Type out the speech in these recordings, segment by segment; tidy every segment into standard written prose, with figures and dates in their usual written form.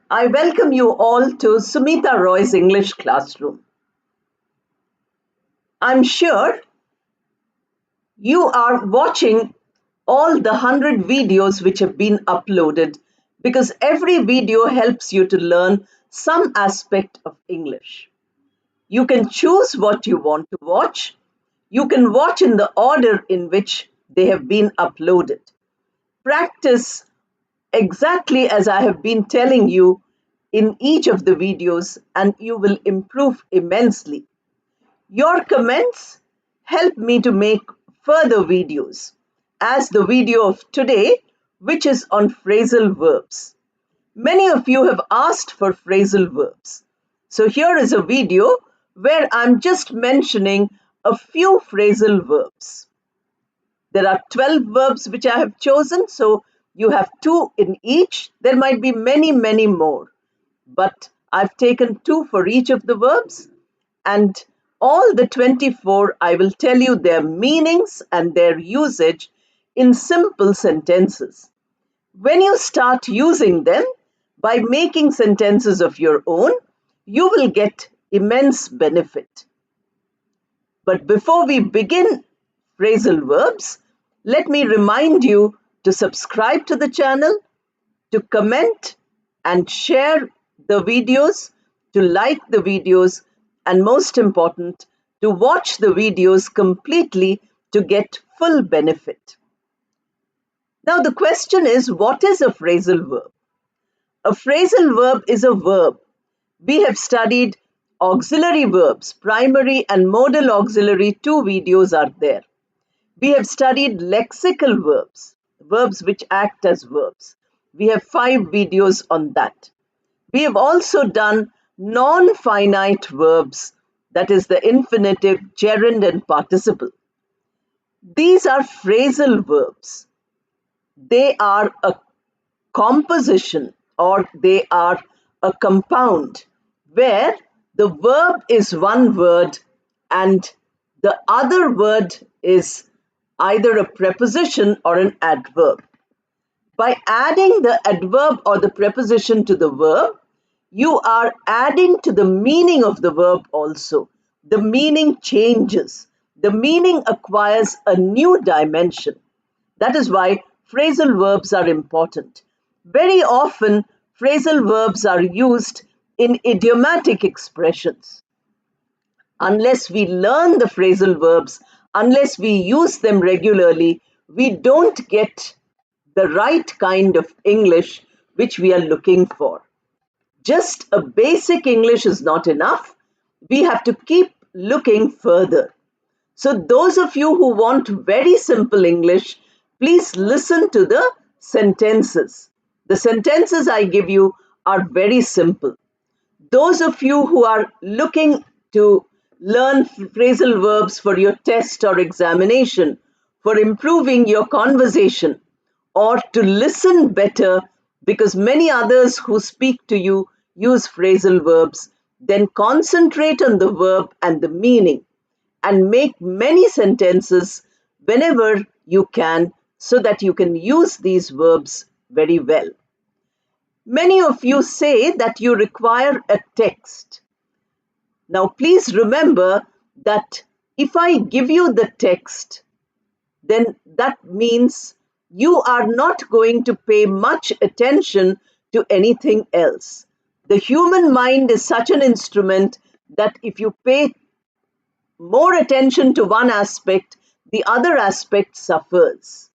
I welcome you all to Sumita Roy's English classroom. I'm sure you are watching all the 100 videos which have been uploaded because every video helps you to learn some aspect of English. You can choose what you want to watch. You can watch in the order in which they have been uploaded. Practice exactly as I have been telling you in each of the videos, and you will improve immensely. Your comments help me to make further videos, as the video of today, which is on phrasal verbs. Many of you have asked for phrasal verbs. So here is a video where I'm just mentioning a few phrasal verbs. There are 12 verbs which I have chosen, so you have two in each. There might be many, many more, but I've taken two for each of the verbs, and all the 24, I will tell you their meanings and their usage in simple sentences. When you start using them by making sentences of your own, you will get immense benefit. But before we begin phrasal verbs, let me remind you to subscribe to the channel, to comment and share the videos, to like the videos, and most important, to watch the videos completely to get full benefit. Now, the question is, what is a phrasal verb? A phrasal verb is a verb. We have studied auxiliary verbs, primary and modal auxiliary, two videos are there. We have studied lexical verbs, verbs which act as verbs. We have 5 videos on that. We have also done non-finite verbs, that is the infinitive, gerund, and participle. These are phrasal verbs. They are a composition or they are a compound where the verb is one word and the other word is either a preposition or an adverb. By adding the adverb or the preposition to the verb, you are adding to the meaning of the verb also. The meaning changes. The meaning acquires a new dimension. That is why phrasal verbs are important. Very often, phrasal verbs are used in idiomatic expressions. Unless we learn the phrasal verbs, unless we use them regularly, we don't get the right kind of English which we are looking for. Just a basic English is not enough. We have to keep looking further. So those of you who want very simple English, please listen to the sentences. The sentences I give you are very simple. Those of you who are looking to learn phrasal verbs for your test or examination, for improving your conversation, or to listen better because many others who speak to you use phrasal verbs, then concentrate on the verb and the meaning and make many sentences whenever you can so that you can use these verbs very well. Many of you say that you require a text. Now, please remember that if I give you the text, then that means you are not going to pay much attention to anything else. The human mind is such an instrument that if you pay more attention to one aspect, the other aspect suffers.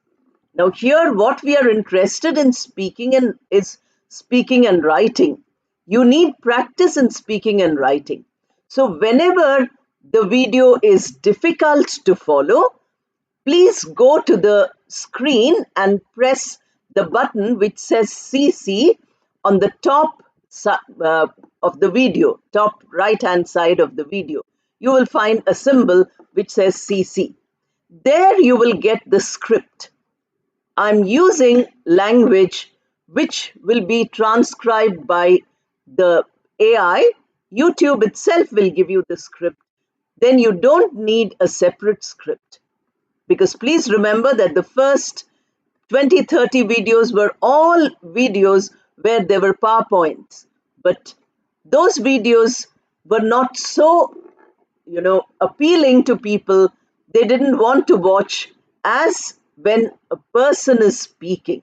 Now, here, what we are interested in speaking in is speaking and writing. You need practice in speaking and writing. So, whenever the video is difficult to follow, please go to the screen and press the button which says CC on the top of the video, top right hand side of the video. You will find a symbol which says CC. There you will get the script. I'm using language which will be transcribed by the AI. YouTube itself will give you the script. Then you don't need a separate script. Because please remember that the first 20-30 videos were all videos where there were PowerPoints. But those videos were not so, appealing to people. They didn't want to watch as when a person is speaking.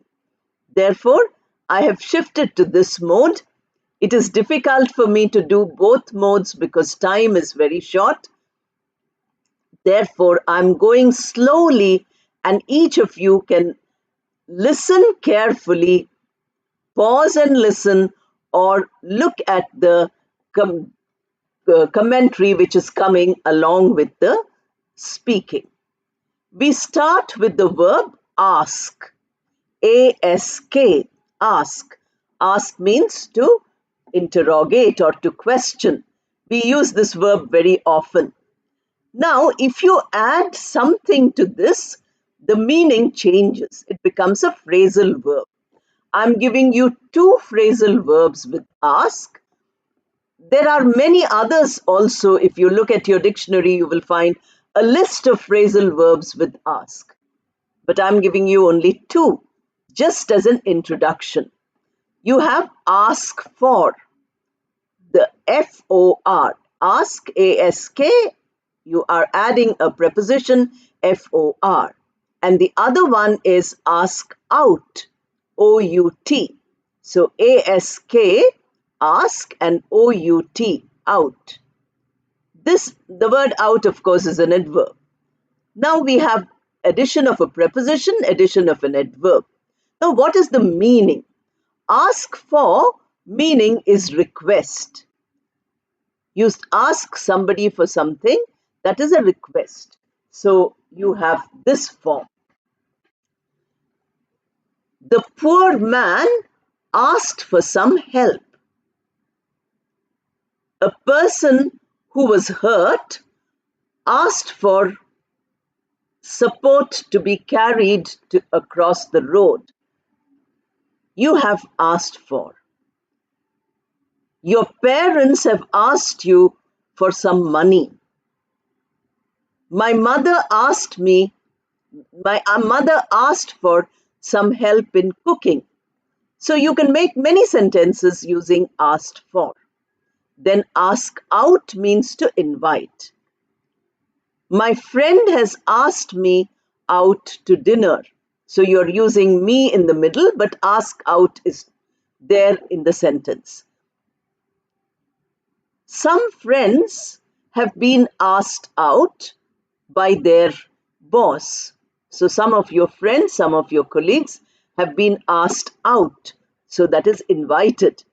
Therefore, I have shifted to this mode. It is difficult for me to do both modes because time is very short. Therefore, I'm going slowly, and each of you can listen carefully, pause and listen, or look at the commentary which is coming along with the speaking. We start with the verb ask. A-S-K, ask. Ask means to interrogate or to question. We use this verb very often. Now, if you add something to this, the meaning changes. It becomes a phrasal verb. I'm giving you two phrasal verbs with ask. There are many others also. If you look at your dictionary, you will find a list of phrasal verbs with ask. But I'm giving you only two, just as an introduction. You have ask for, the F-O-R, ask, A-S-K, you are adding a preposition, F-O-R. And the other one is ask out, O-U-T. So A-S-K, ask, and O-U-T, out. The word out, of course, is an adverb. Now we have addition of a preposition, addition of an adverb. Now what is the meaning? Ask for meaning is request. You ask somebody for something, that is a request. So you have this form. The poor man asked for some help. A person who was hurt asked for support to be carried across the road. You have asked for. Your parents have asked you for some money. My mother asked for some help in cooking. So you can make many sentences using asked for. Then ask out means to invite. My friend has asked me out to dinner. So you're using me in the middle, but ask out is there in the sentence. Some friends have been asked out by their boss. So some of your friends, some of your colleagues have been asked out. So that is invited.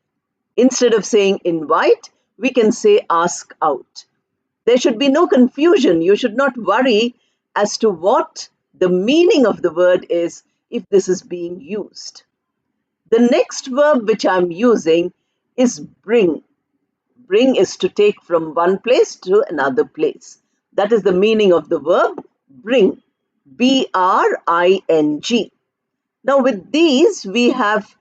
Instead of saying invite, we can say ask out. There should be no confusion. You should not worry as to what the meaning of the word is if this is being used. The next verb which I'm using is bring. Bring is to take from one place to another place. That is the meaning of the verb bring. B-R-I-N-G. Now with these we have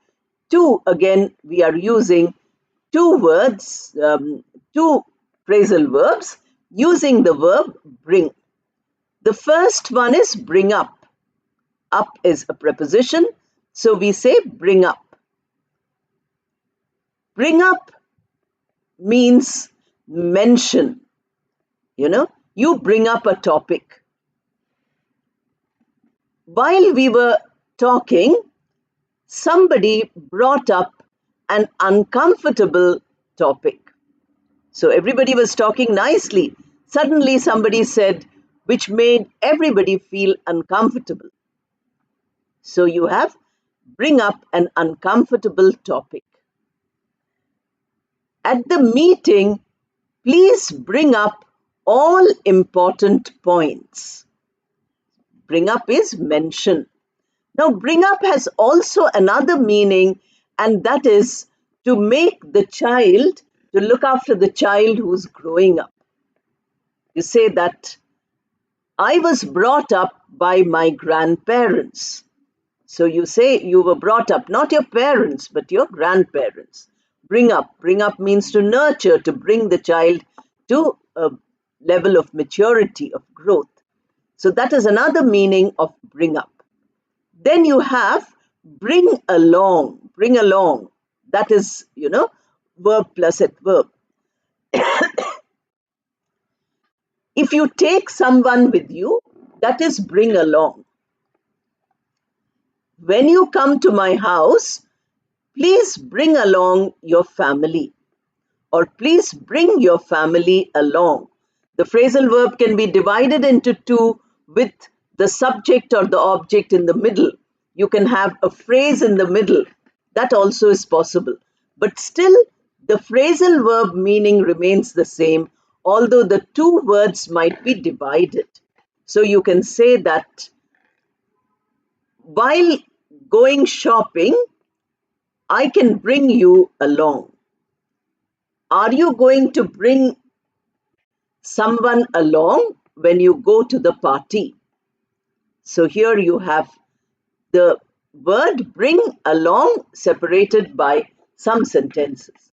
two, again we are using two words, two phrasal verbs using the verb bring. The first one is bring up. Up is a preposition, so we say bring up. Bring up means mention. You bring up a topic. While we were talking, somebody brought up an uncomfortable topic. So everybody was talking nicely. Suddenly somebody said, which made everybody feel uncomfortable. So you have bring up an uncomfortable topic. At the meeting, please bring up all important points. Bring up is mention. Now, bring up has also another meaning, and that is to make the child, to look after the child who's growing up. You say that I was brought up by my grandparents. So you say you were brought up, not your parents, but your grandparents. Bring up. Bring up means to nurture, to bring the child to a level of maturity, of growth. So that is another meaning of bring up. Then you have bring along. Bring along. That is, verb plus adverb. If you take someone with you, that is bring along. When you come to my house, please bring along your family, or please bring your family along. The phrasal verb can be divided into two with the subject or the object in the middle. You can have a phrase in the middle. That also is possible. But still, the phrasal verb meaning remains the same, although the two words might be divided. So you can say that while going shopping, I can bring you along. Are you going to bring someone along when you go to the party? So here you have the word bring along separated by some sentences.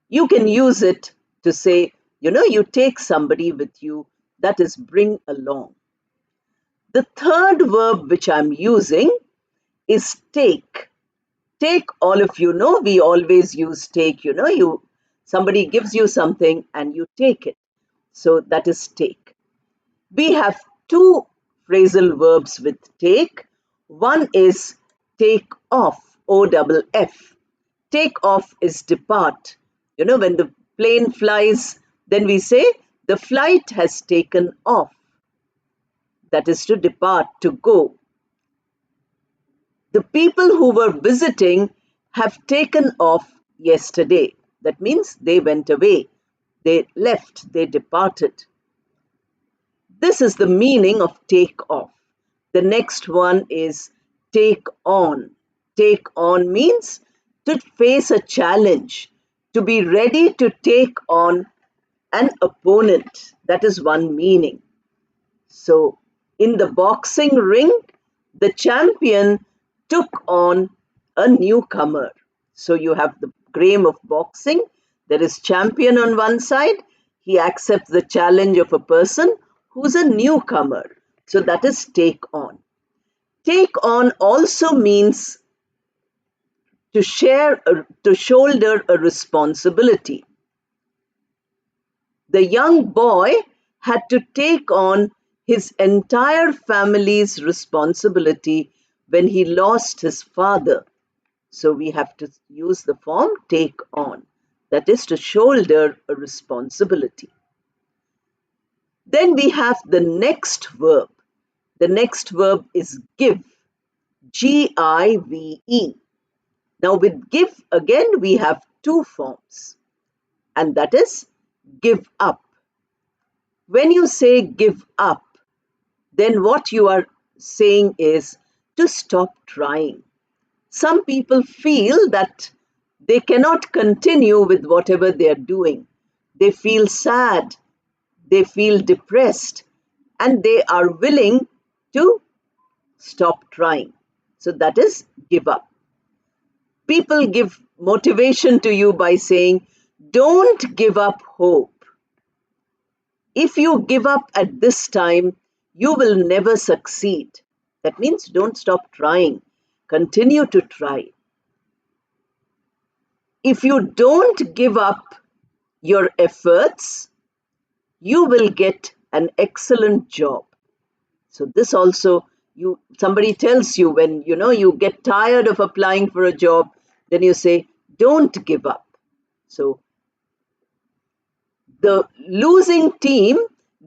You can use it to say, you take somebody with you, that is bring along. The third verb which I'm using is take. Take, all of you know, we always use take, somebody gives you something and you take it. So that is take. We have two phrasal verbs with take. One is take off, O-double-F. Take off is depart. When the plane flies, then we say the flight has taken off. That is to depart, to go. The people who were visiting have taken off yesterday. That means they went away. They left, they departed. This is the meaning of take off. The next one is take on. Take on means to face a challenge, to be ready to take on an opponent. That is one meaning. So, in the boxing ring, the champion took on a newcomer. So, you have the game of boxing. There is champion on one side. He accepts the challenge of a person who's a newcomer. So, that is take on. Take on also means to to shoulder a responsibility. The young boy had to take on his entire family's responsibility when he lost his father. So we have to use the form take on. That is to shoulder a responsibility. Then we have the next verb. The next verb is give. Give. Now with give again we have two forms, and that is give up. When you say give up, then what you are saying is to stop trying. Some people feel that they cannot continue with whatever they are doing. They feel sad, they feel depressed, and they are willing to stop trying. So that is give up. People give motivation to you by saying, don't give up hope. If you give up at this time, you will never succeed. That means don't stop trying. Continue to try. If you don't give up your efforts, you will get an excellent job. So this also, somebody tells you when you get tired of applying for a job, then you say, don't give up. So the losing team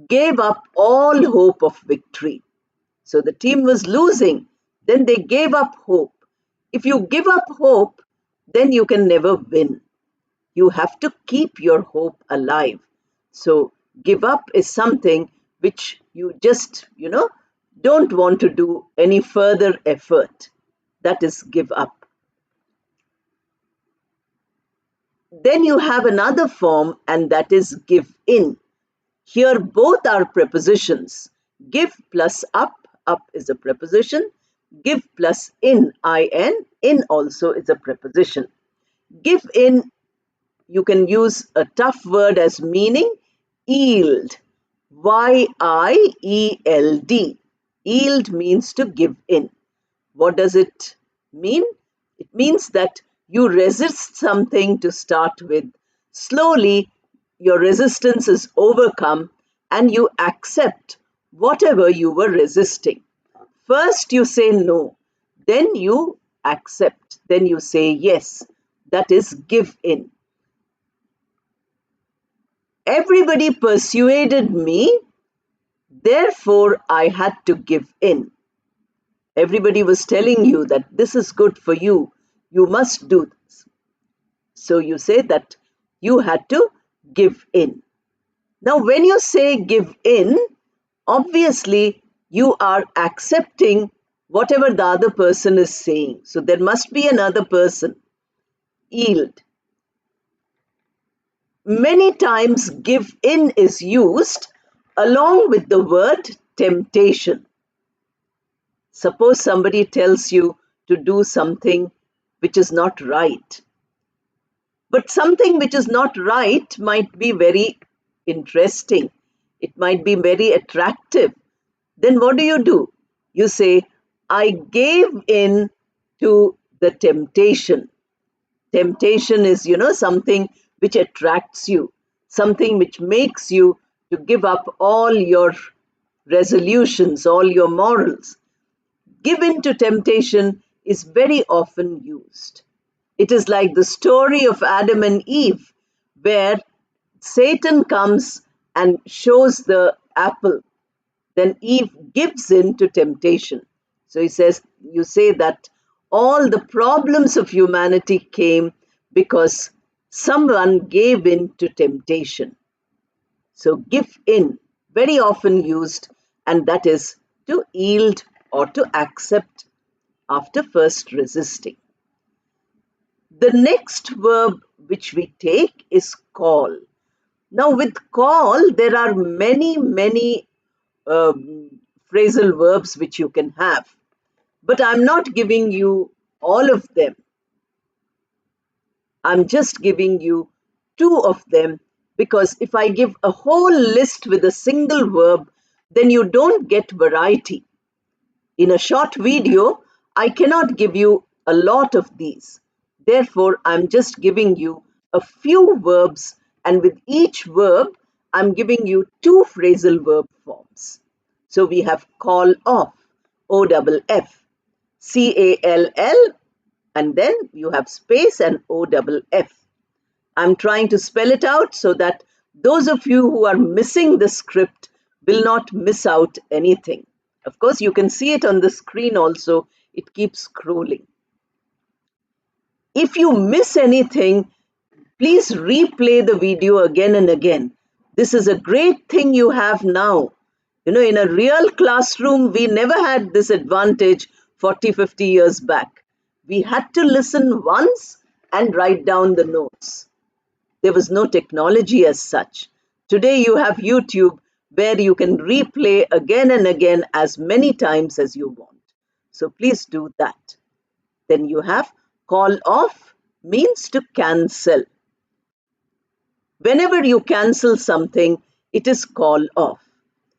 gave up all hope of victory. So the team was losing, then they gave up hope. If you give up hope, then you can never win. You have to keep your hope alive. So give up is something which you just, don't want to do any further effort. That is give up. Then you have another form, and that is give in. Here both are prepositions. Give plus up is a preposition. Give plus in also is a preposition. Give in, you can use a tough word as meaning yield. Y-I-E-L-D. Yield means to give in. What does it mean? It means that You resist something to start with. Slowly, your resistance is overcome and you accept whatever you were resisting. First, you say no, then you accept, then you say yes. That is give in. Everybody persuaded me, therefore I had to give in. Everybody was telling you that this is good for you, you must do this. So you say that you had to give in. Now, when you say give in, obviously you are accepting whatever the other person is saying. So there must be another person. Yield. Many times give in is used along with the word temptation. Suppose somebody tells you to do something which is not right. But something which is not right might be very interesting. It might be very attractive. Then what do? You say, I gave in to the temptation. Temptation is, something which attracts you, something which makes you to give up all your resolutions, all your morals. Give in to temptation is very often used. It is like the story of Adam and Eve, where Satan comes and shows the apple. Then Eve gives in to temptation. So you say that all the problems of humanity came because someone gave in to temptation. So give in, very often used, and that is to yield or to accept after first resisting. The next verb which we take is call. Now, with call, there are many phrasal verbs which you can have, but I'm not giving you all of them. I'm just giving you two of them because if I give a whole list with a single verb, then you don't get variety. In a short video, I cannot give you a lot of these. Therefore, I'm just giving you a few verbs, and with each verb, I'm giving you two phrasal verb forms. So we have call off, O-double-F, C-A-L-L, and then you have space and O-double-F. I'm trying to spell it out so that those of you who are missing the script will not miss out anything. Of course, you can see it on the screen also. It keeps scrolling. If you miss anything, please replay the video again and again. This is a great thing you have now. In a real classroom, we never had this advantage 40, 50 years back. We had to listen once and write down the notes. There was no technology as such. Today you have YouTube where you can replay again and again as many times as you want. So please do that. Then you have call off means to cancel. Whenever you cancel something, it is call off.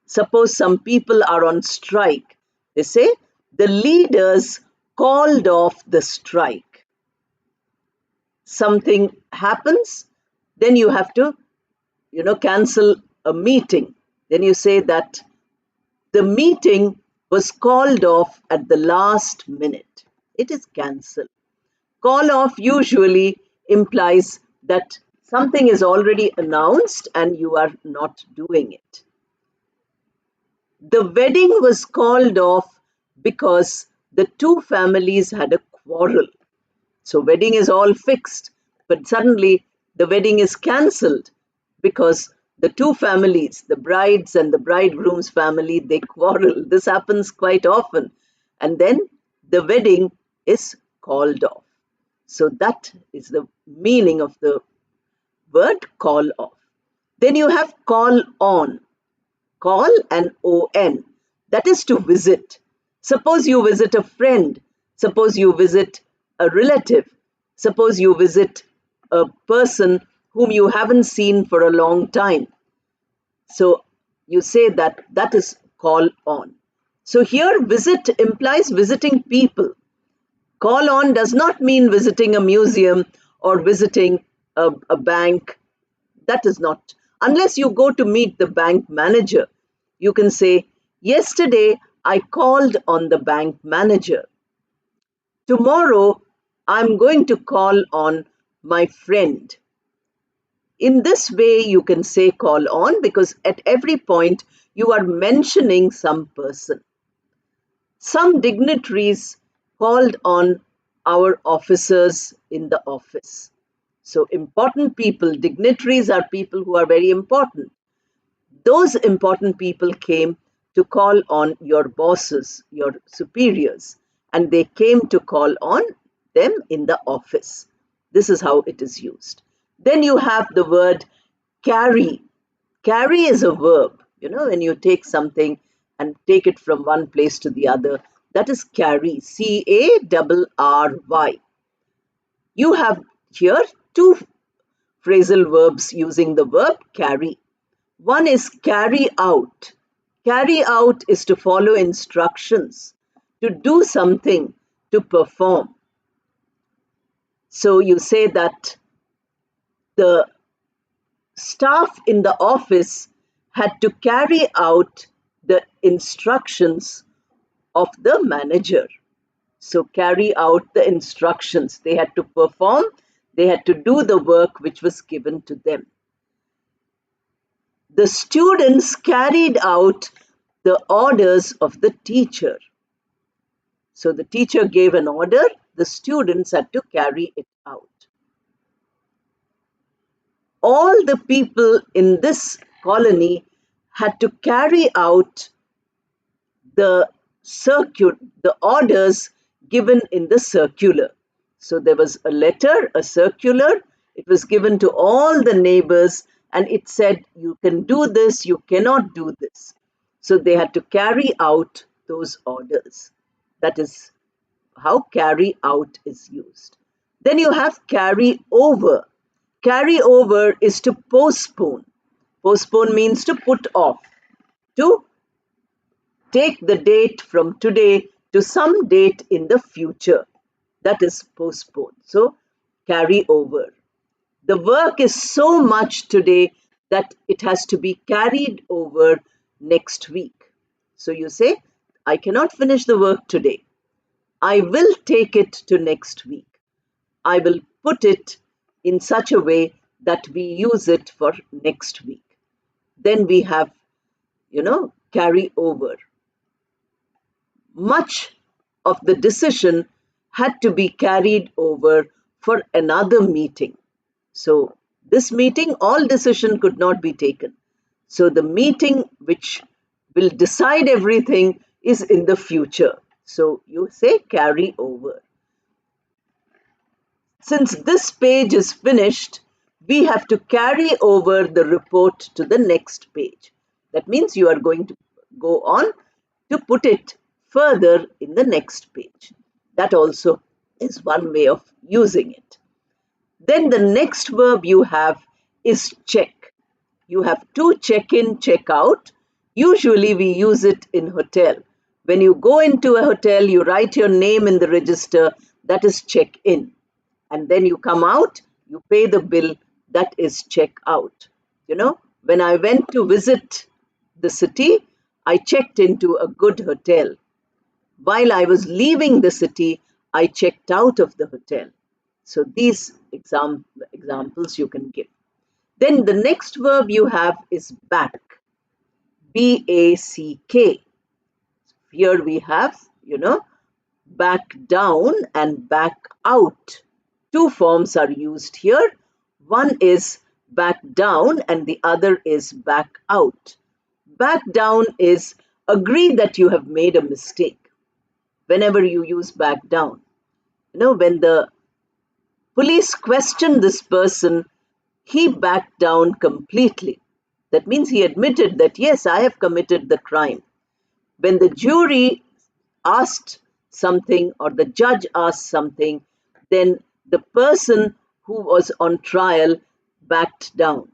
Suppose some people are on strike. They say the leaders called off the strike. Something happens, then you have to cancel a meeting. Then you say that the meeting was called off at the last minute. It is cancelled. Call off usually implies that something is already announced and you are not doing it. The wedding was called off because the two families had a quarrel. So wedding is all fixed, but suddenly the wedding is cancelled because the two families, the bride's and the bridegroom's family, they quarrel. This happens quite often. And then the wedding is called off. So that is the meaning of the word call off. Then you have call on. Call and on. That is to visit. Suppose you visit a friend. Suppose you visit a relative. Suppose you visit a person whom you haven't seen for a long time. So you say that is call on. So here visit implies visiting people. Call on does not mean visiting a museum or visiting a bank. That is not. Unless you go to meet the bank manager, you can say, yesterday I called on the bank manager. Tomorrow I'm going to call on my friend. In this way, you can say call on because at every point you are mentioning some person. Some dignitaries called on our officers in the office. So, important people, dignitaries are people who are very important. Those important people came to call on your bosses, your superiors, and they came to call on them in the office. This is how it is used. Then you have the word carry. Carry is a verb. When you take something and take it from one place to the other, that is carry. Carry. You have here two phrasal verbs using the verb carry. One is carry out. Carry out is to follow instructions, to do something, to perform. So you say that the staff in the office had to carry out the instructions of the manager. So carry out the instructions. They had to perform, they had to do the work which was given to them. The students carried out the orders of the teacher. So the teacher gave an order, the students had to carry it out. All the people in this colony had to carry out the the orders given in the circular. So there was a letter, a circular, it was given to all the neighbors, and it said, you can do this, you cannot do this. So they had to carry out those orders. That is how carry out is used. Then you have carry over. Carry over is to postpone. Postpone means to put off, to take the date from today to some date in the future. That is postpone. So carry over. The work is so much today that it has to be carried over next week. So you say, I cannot finish the work today. I will take it to next week. I will put it in such a way that we use it for next week. Then we have, carry over. Much of the decision had to be carried over for another meeting. So, this meeting, all decision could not be taken. So, the meeting which will decide everything is in the future. So, you say carry over. Since this page is finished, we have to carry over the report to the next page. That means you are going to go on to put it further in the next page. That also is one way of using it. Then the next verb you have is check. You have to check in, check out. Usually we use it in hotel. When you go into a hotel, you write your name in the register, that is check in. And then you come out, you pay the bill, that is check out. When I went to visit the city, I checked into a good hotel. While I was leaving the city, I checked out of the hotel. So these examples you can give. Then the next verb you have is back. B-A-C-K. Here we have, back down and back out. Two forms are used here. One is back down and the other is back out. Back down is agree that you have made a mistake. Whenever you use back down. When the police questioned this person, he backed down completely. That means he admitted that, yes, I have committed the crime. When the jury asked something or the judge asked something, then the person who was on trial backed down.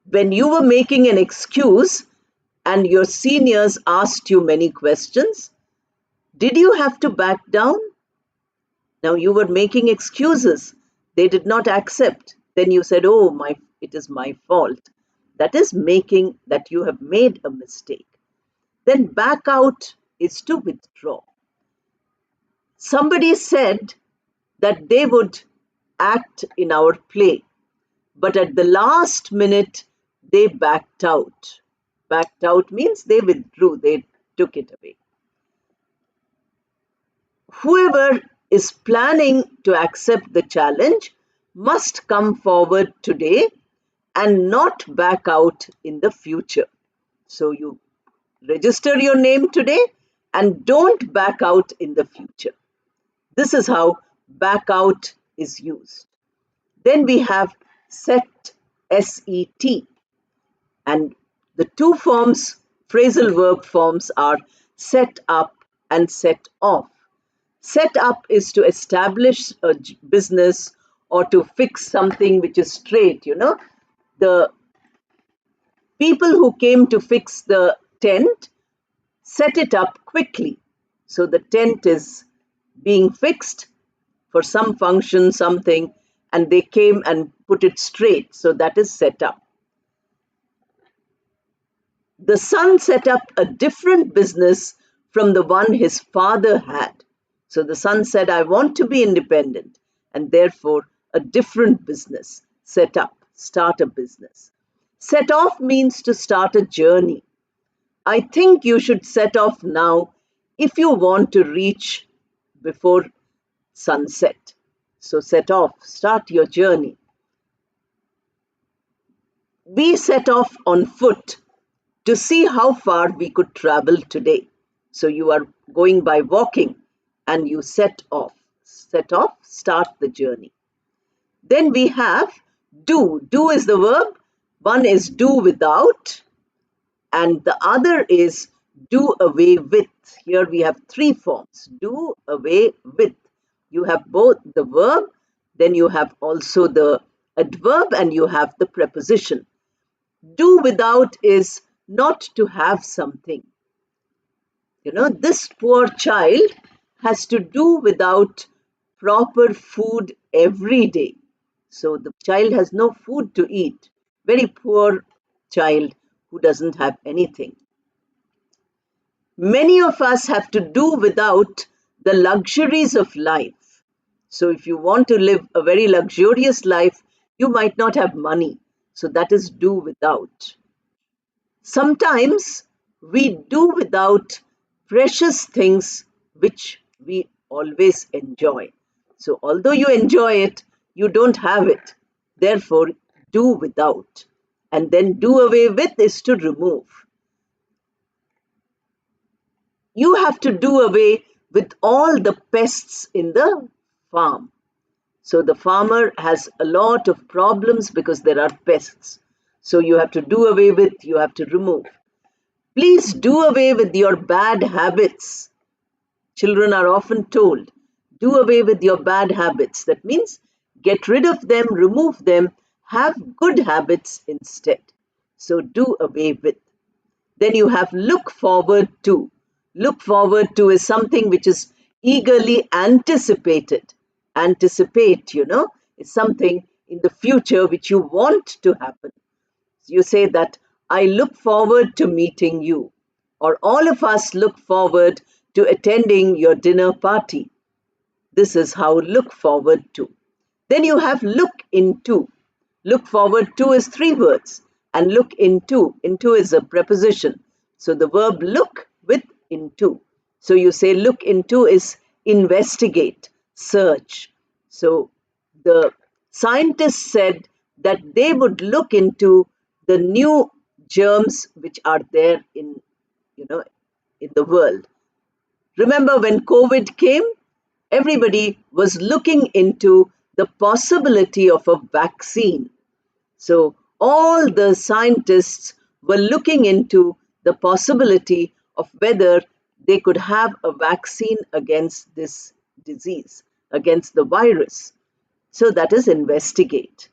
When you were making an excuse and your seniors asked you many questions, Did you have to back down? Now you were making excuses. They did not accept. Then you said, "Oh, it is my fault." That is making that you have made a mistake. Then back out is to withdraw. Somebody said that they would act in our play, but at the last minute they backed out. Backed out means they withdrew, they took it away. Whoever is planning to accept the challenge must come forward today and not back out in the future. So you register your name today and don't back out in the future. This is how back out is used. Then we have set, S-E-T. And the two forms, phrasal verb forms, are set up and set off. Set up is to establish a business or to fix something which is straight, The people who came to fix the tent set it up quickly. So the tent is being fixed for some function, something, and they came and put it straight. So that is set up. The son set up a different business from the one his father had. So the son said, "I want to be independent," and therefore a different business set up, start a business. Set off means to start a journey. I think you should set off now if you want to reach before sunset. So set off, start your journey. We set off on foot to see how far we could travel today. So you are going by walking and you set off. Set off, start the journey. Then we have do. Do is the verb. One is do without and the other is do away with. Here we have three forms. Do away with. You have both the verb, then you have also the adverb and you have the preposition. Do without is not to have something. This poor child has to do without proper food every day. So the child has no food to eat. Very poor child who doesn't have anything. Many of us have to do without the luxuries of life. So if you want to live a very luxurious life, you might not have money. So that is do without. Sometimes we do without precious things which we always enjoy. So although you enjoy it, you don't have it. Therefore, do without. And then do away with is to remove. You have to do away with all the pests in the farm. So the farmer has a lot of problems because there are pests. So you have to do away with, you have to remove. Please do away with your bad habits. Children are often told, do away with your bad habits. That means get rid of them, remove them, have good habits instead. So do away with. Then you have look forward to. Look forward to is something which is eagerly anticipated. Anticipate, is something in the future which you want to happen. You say that I look forward to meeting you, or all of us look forward to attending your dinner party. This is how look forward to. Then you have look into. Look forward to is three words, and look into. Into is a preposition. So the verb look with into. So you say look into is investigate, search. So the scientists said that they would look into the new germs which are there in the world. Remember when COVID came, everybody was looking into the possibility of a vaccine. So all the scientists were looking into the possibility of whether they could have a vaccine against this disease, against the virus. So that is investigate.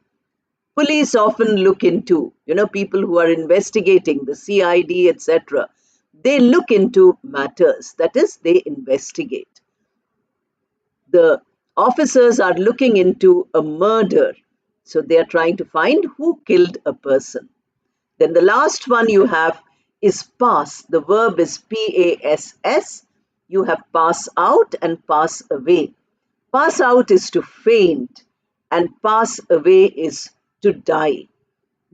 Police often look into, people who are investigating, the CID, etc. They look into matters, that is, they investigate. The officers are looking into a murder, so they are trying to find who killed a person. Then the last one you have is pass. The verb is PASS. You have pass out and pass away. Pass out is to faint, and pass away is to die.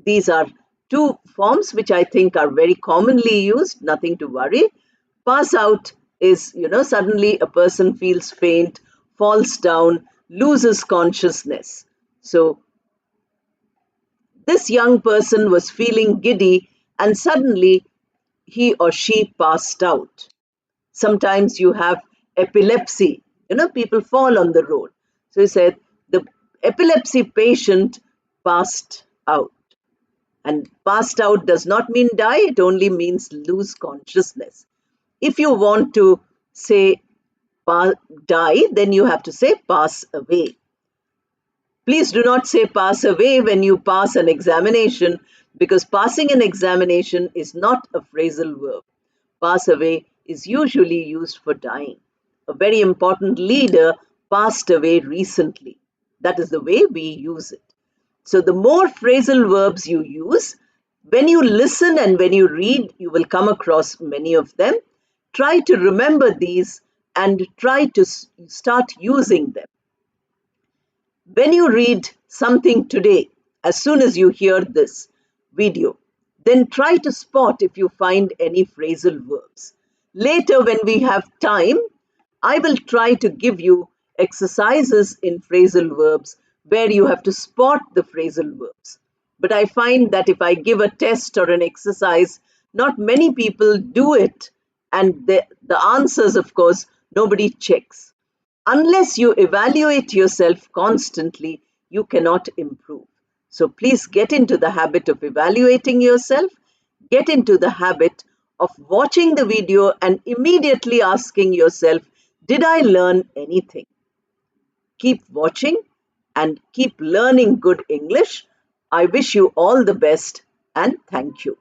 These are two forms which I think are very commonly used, nothing to worry. Pass out is, suddenly a person feels faint, falls down, loses consciousness. So this young person was feeling giddy and suddenly he or she passed out. Sometimes you have epilepsy, people fall on the road. So he said the epilepsy patient passed out. And passed out does not mean die, it only means lose consciousness. If you want to say die, then you have to say pass away. Please do not say pass away when you pass an examination, because passing an examination is not a phrasal verb. Pass away is usually used for dying. A very important leader passed away recently. That is the way we use it. So the more phrasal verbs you use, when you listen and when you read, you will come across many of them. Try to remember these and try to start using them. When you read something today, as soon as you hear this video, then try to spot if you find any phrasal verbs. Later, when we have time, I will try to give you exercises in phrasal verbs where you have to spot the phrasal verbs. But I find that if I give a test or an exercise, not many people do it. And the answers, of course, nobody checks. Unless you evaluate yourself constantly, you cannot improve. So please get into the habit of evaluating yourself, get into the habit of watching the video and immediately asking yourself, did I learn anything? Keep watching and keep learning good English. I wish you all the best and thank you.